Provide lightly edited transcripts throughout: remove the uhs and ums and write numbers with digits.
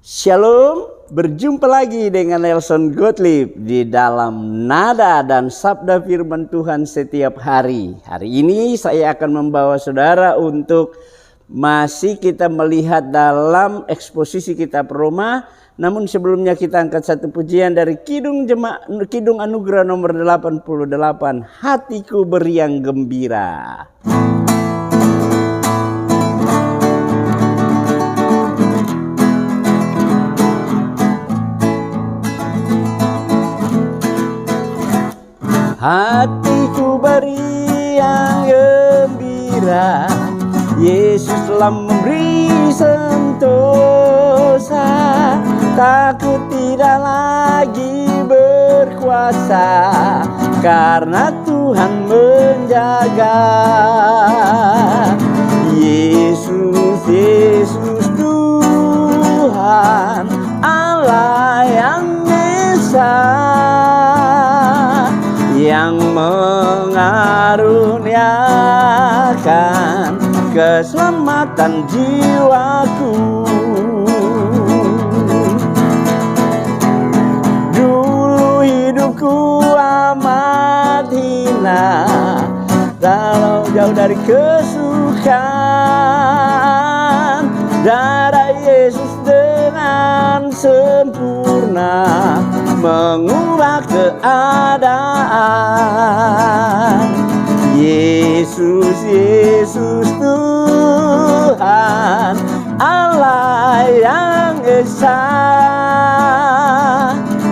Shalom, berjumpa lagi dengan Nelson Gottlieb di dalam nada dan sabda firman Tuhan setiap hari. Hari ini saya akan membawa saudara untuk masih kita melihat dalam eksposisi kitab Roma. Namun sebelumnya kita angkat satu pujian dari Kidung Anugerah nomor 88, Hatiku Beriang Gembira. Hatiku beriang gembira, Yesus telah memberi sentosa. Takut tidak lagi berkuasa, karena Tuhan menjaga. Yesus, Yesus Tuhan, Allah yang Esa, yang mengaruniakan keselamatan jiwaku. Dulu hidupku amat hina, kalau jauh dari kesukaan. Darah Yesus dengan sempurna mengubah keadaan. Yesus, Yesus Tuhan, Allah yang Esa,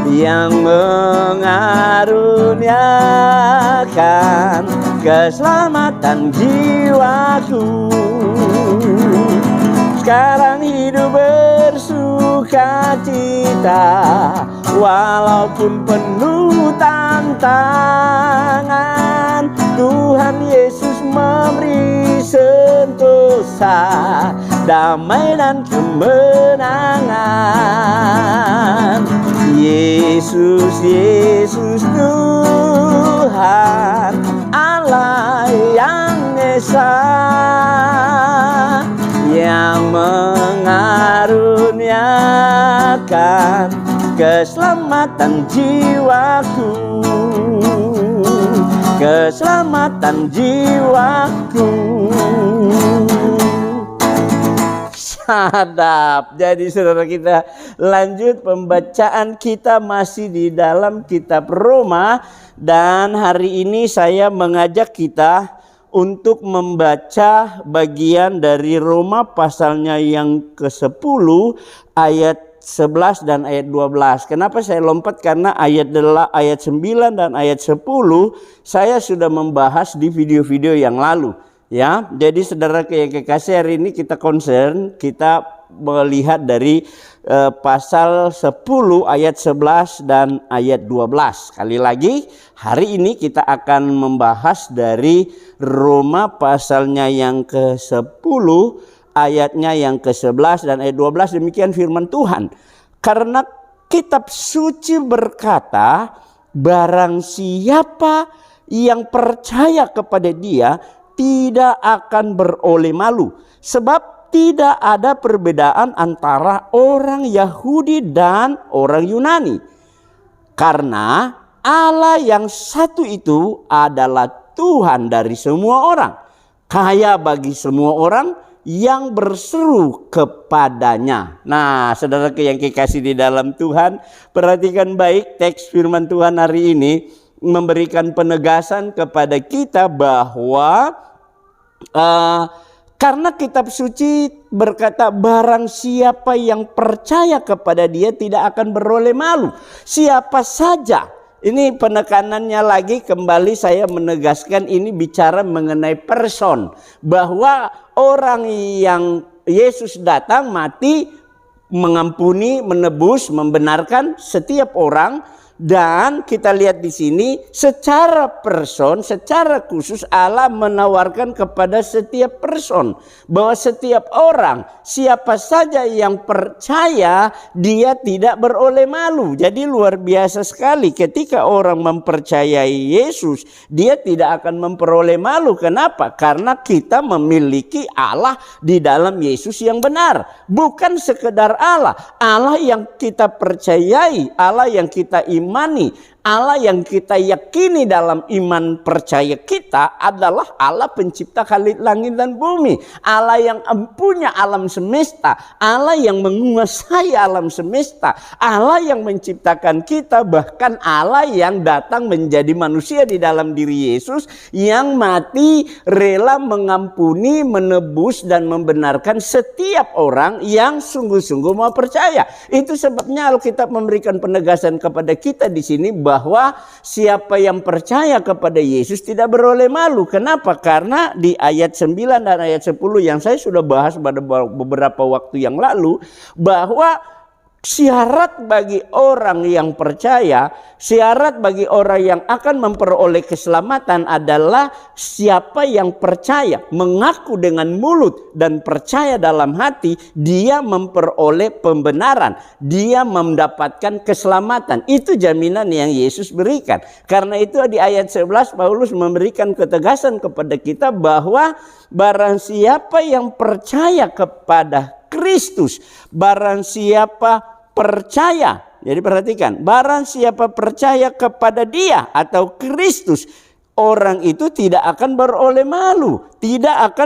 yang mengaruniakan keselamatan jiwaku. Sekarang hidup bersuka cita, walaupun penuh tantangan. Tuhan Yesus memberi sentosa, damai dan kemenangan. Yesus, Yesus Tuhan, Allah yang Esa, yang mengaruniakan keselamatan jiwaku, keselamatan jiwaku. Sadap. Jadi saudara, kita lanjut pembacaan kita masih di dalam kitab Roma. Dan hari ini saya mengajak kita untuk membaca bagian dari Roma pasalnya yang ke-10 ayat 11 dan ayat 12. Kenapa saya lompat? Karena ayat 9 dan ayat 10 saya sudah membahas di video-video yang lalu. Ya, jadi saudara yang kekasih, hari ini kita melihat dari pasal 10 ayat 11 dan ayat 12. Sekali lagi, hari ini kita akan membahas dari Roma pasalnya yang ke-10 ayatnya yang ke-11 dan ayat 12. Demikian firman Tuhan. Karena kitab suci berkata, barang siapa yang percaya kepada Dia tidak akan beroleh malu, sebab tidak ada perbedaan antara orang Yahudi dan orang Yunani. Karena Allah yang satu itu adalah Tuhan dari semua orang, kaya bagi semua orang yang berseru kepadanya. Nah, saudara yang kekasih di dalam Tuhan, perhatikan baik teks firman Tuhan hari ini memberikan penegasan kepada kita bahwa karena kitab suci berkata barang siapa yang percaya kepada Dia tidak akan beroleh malu. Siapa saja. Ini penekanannya lagi, kembali saya menegaskan, ini bicara mengenai person. Bahwa orang yang Yesus datang mati, mengampuni, menebus, membenarkan setiap orang. Dan kita lihat di sini secara person, secara khusus Allah menawarkan kepada setiap person bahwa setiap orang, siapa saja yang percaya, dia tidak beroleh malu. Jadi luar biasa sekali ketika orang mempercayai Yesus, dia tidak akan memperoleh malu. Kenapa? Karena kita memiliki Allah di dalam Yesus yang benar. Bukan sekedar Allah, Allah yang kita percayai, Allah yang kita imani, Allah yang kita yakini dalam iman percaya kita adalah Allah pencipta langit dan bumi. Allah yang punya alam semesta, Allah yang menguasai alam semesta, Allah yang menciptakan kita, bahkan Allah yang datang menjadi manusia di dalam diri Yesus, yang mati rela mengampuni, menebus dan membenarkan setiap orang yang sungguh-sungguh mau percaya. Itu sebabnya Alkitab memberikan penegasan kepada kita di sini bahwa siapa yang percaya kepada Yesus tidak beroleh malu. Kenapa? Karena di ayat 9 dan ayat 10 yang saya sudah bahas pada beberapa waktu yang lalu, bahwa syarat bagi orang yang percaya, syarat bagi orang yang akan memperoleh keselamatan adalah siapa yang percaya, mengaku dengan mulut dan percaya dalam hati, dia memperoleh pembenaran, dia mendapatkan keselamatan. Itu jaminan yang Yesus berikan. Karena itu di ayat 11 Paulus memberikan ketegasan kepada kita bahwa barang siapa yang percaya kepada Kristus, barang siapa percaya, jadi perhatikan, barang siapa percaya kepada Dia atau Kristus, orang itu tidak akan beroleh malu, tidak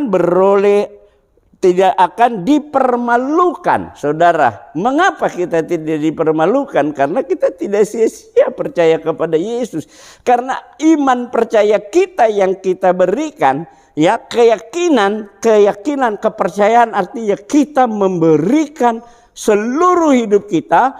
akan dipermalukan. Saudara, mengapa kita tidak dipermalukan? Karena kita tidak sia-sia percaya kepada Yesus. Karena iman percaya kita yang kita berikan, ya, keyakinan, kepercayaan artinya kita memberikan seluruh hidup kita,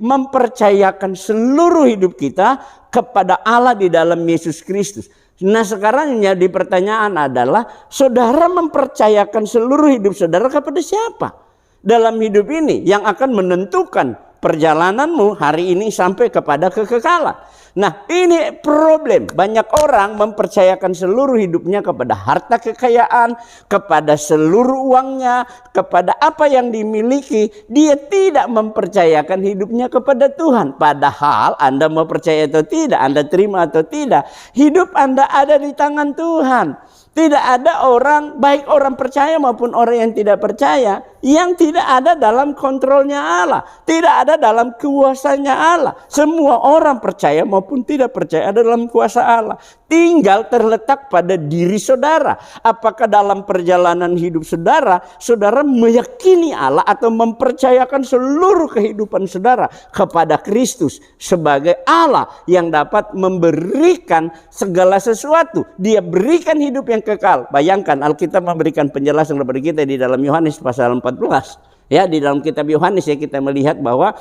mempercayakan seluruh hidup kita kepada Allah di dalam Yesus Kristus. Nah, sekarang yang jadi pertanyaan adalah, saudara mempercayakan seluruh hidup saudara kepada siapa dalam hidup ini yang akan menentukan perjalananmu hari ini sampai kepada kekekalan? Nah, ini problem. Banyak orang mempercayakan seluruh hidupnya kepada harta kekayaan, kepada seluruh uangnya, kepada apa yang dimiliki. Dia tidak mempercayakan hidupnya kepada Tuhan. Padahal Anda mau percaya atau tidak, Anda terima atau tidak, hidup Anda ada di tangan Tuhan. Tidak ada orang, baik orang percaya maupun orang yang tidak percaya, yang tidak ada dalam kontrolnya Allah, tidak ada dalam kuasanya Allah. Semua orang percaya maupun tidak percaya ada dalam kuasa Allah. Tinggal terletak pada diri saudara. Apakah dalam perjalanan hidup saudara, saudara meyakini Allah atau mempercayakan seluruh kehidupan saudara kepada Kristus sebagai Allah yang dapat memberikan segala sesuatu. Dia berikan hidup yang kekal. Bayangkan, Alkitab memberikan penjelasan kepada kita di dalam Yohanes pasal 14. Ya, di dalam kitab Yohanes ya, kita melihat bahwa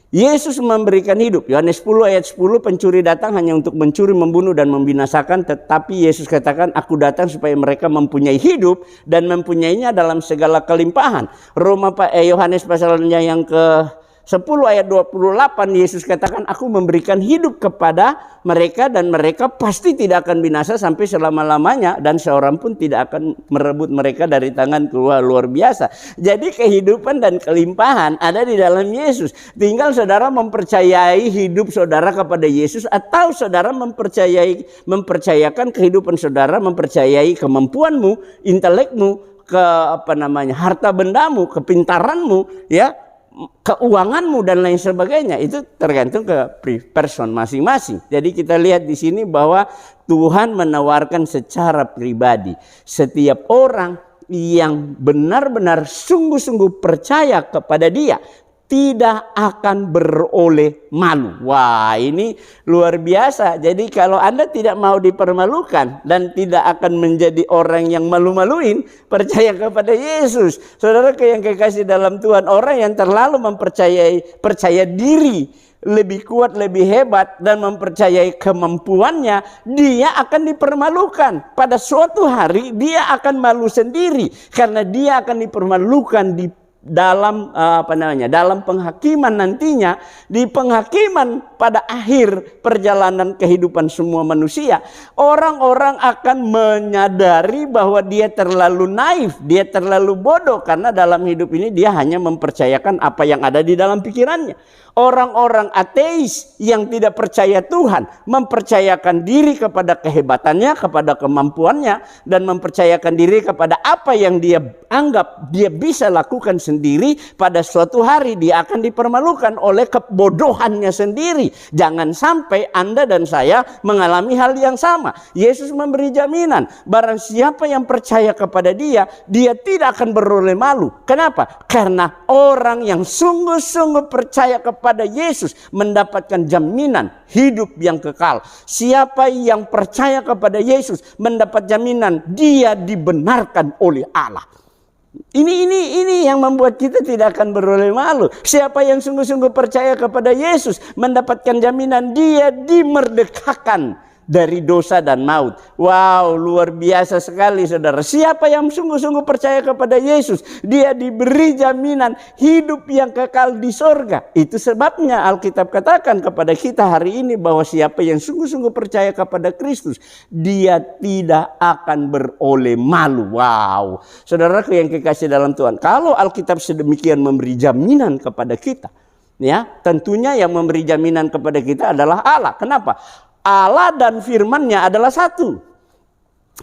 Yesus memberikan hidup. Yohanes 10 ayat 10, pencuri datang hanya untuk mencuri, membunuh dan membinasakan, tetapi Yesus katakan, aku datang supaya mereka mempunyai hidup dan mempunyainya dalam segala kelimpahan. Yohanes pasalnya yang ke 10 ayat 28, Yesus katakan, aku memberikan hidup kepada mereka dan mereka pasti tidak akan binasa sampai selama-lamanya, dan seorang pun tidak akan merebut mereka dari tanganku. Luar biasa. Jadi kehidupan dan kelimpahan ada di dalam Yesus. Tinggal saudara mempercayai hidup saudara kepada Yesus, atau saudara mempercayakan kehidupan saudara, mempercayai kemampuanmu, intelekmu, harta bendamu, kepintaranmu, ya, keuanganmu dan lain sebagainya. Itu tergantung ke person masing-masing. Jadi kita lihat di sini bahwa Tuhan menawarkan secara pribadi setiap orang yang benar-benar sungguh-sungguh percaya kepada Dia tidak akan beroleh malu. Wah, ini luar biasa. Jadi kalau Anda tidak mau dipermalukan dan tidak akan menjadi orang yang malu-maluin, percaya kepada Yesus. Saudara yang kekasih dalam Tuhan, orang yang terlalu percaya diri, lebih kuat, lebih hebat, dan mempercayai kemampuannya, dia akan dipermalukan. Pada suatu hari dia akan malu sendiri, karena dia akan dipermalukan di dalam dalam penghakiman nantinya, di penghakiman pada akhir perjalanan kehidupan semua manusia, orang-orang akan menyadari bahwa dia terlalu naif, dia terlalu bodoh, karena dalam hidup ini dia hanya mempercayakan apa yang ada di dalam pikirannya. Orang-orang ateis yang tidak percaya Tuhan mempercayakan diri kepada kehebatannya, kepada kemampuannya, dan mempercayakan diri kepada apa yang dia anggap dia bisa lakukan sendiri. Pada suatu hari dia akan dipermalukan oleh kebodohannya sendiri. Jangan sampai Anda dan saya mengalami hal yang sama. Yesus memberi jaminan, barang siapa yang percaya kepada dia, dia tidak akan beroleh malu. Kenapa? Karena orang yang sungguh-sungguh percaya kepada Yesus mendapatkan jaminan hidup yang kekal. Siapa yang percaya kepada Yesus mendapat jaminan dia dibenarkan oleh Allah. Ini yang membuat kita tidak akan beroleh malu. Siapa yang sungguh-sungguh percaya kepada Yesus mendapatkan jaminan dia dimerdekakan dari dosa dan maut. Wow, luar biasa sekali saudara. Siapa yang sungguh-sungguh percaya kepada Yesus, dia diberi jaminan hidup yang kekal di sorga. Itu sebabnya Alkitab katakan kepada kita hari ini bahwa siapa yang sungguh-sungguh percaya kepada Kristus, dia tidak akan beroleh malu. Wow, saudaraku yang kekasih dalam Tuhan, kalau Alkitab sedemikian memberi jaminan kepada kita, ya, tentunya yang memberi jaminan kepada kita adalah Allah. Kenapa? Allah dan firman-Nya adalah satu.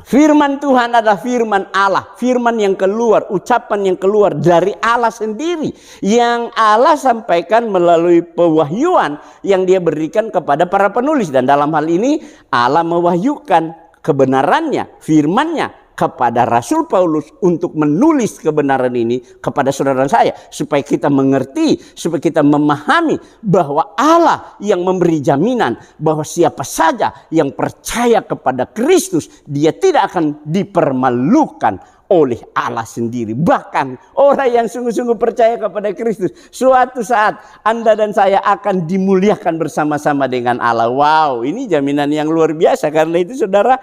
Firman Tuhan adalah firman Allah, firman yang keluar, ucapan yang keluar dari Allah sendiri, yang Allah sampaikan melalui pewahyuan yang dia berikan kepada para penulis. Dan dalam hal ini Allah mewahyukan kebenarannya, firman-Nya kepada Rasul Paulus untuk menulis kebenaran ini kepada saudara saya, supaya kita mengerti, supaya kita memahami bahwa Allah yang memberi jaminan bahwa siapa saja yang percaya kepada Kristus, dia tidak akan dipermalukan oleh Allah sendiri. Bahkan orang yang sungguh-sungguh percaya kepada Kristus, suatu saat Anda dan saya akan dimuliakan bersama-sama dengan Allah. Wow, ini jaminan yang luar biasa. Karena itu saudara,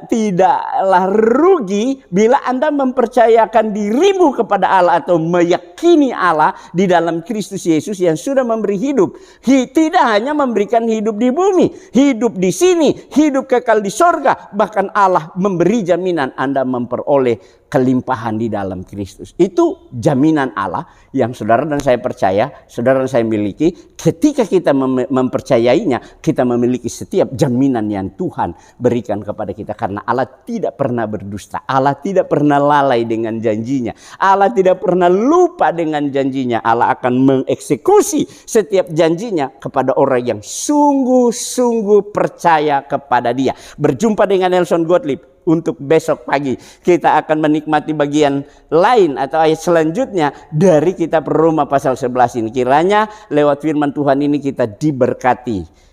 tidaklah rugi bila Anda mempercayakan dirimu kepada Allah atau meyakini Allah di dalam Kristus Yesus yang sudah memberi hidup. Tidak hanya memberikan hidup di bumi, hidup di sini, hidup kekal di sorga. Bahkan Allah memberi jaminan Anda memperoleh kelimpahan di dalam Kristus. Itu jaminan Allah yang saudara dan saya percaya, saudara dan saya miliki. Ketika kita mempercayainya, kita memiliki setiap jaminan yang Tuhan berikan kepada kita. Karena Allah tidak pernah berdusta, Allah tidak pernah lalai dengan janjinya, Allah tidak pernah lupa dengan janjinya. Allah akan mengeksekusi setiap janjinya kepada orang yang sungguh-sungguh percaya kepada Dia. Berjumpa dengan Nelson Gottlieb untuk besok pagi. Kita akan menikmati bagian lain atau ayat selanjutnya dari kitab Roma pasal 11 ini. Kiranya lewat firman Tuhan ini kita diberkati.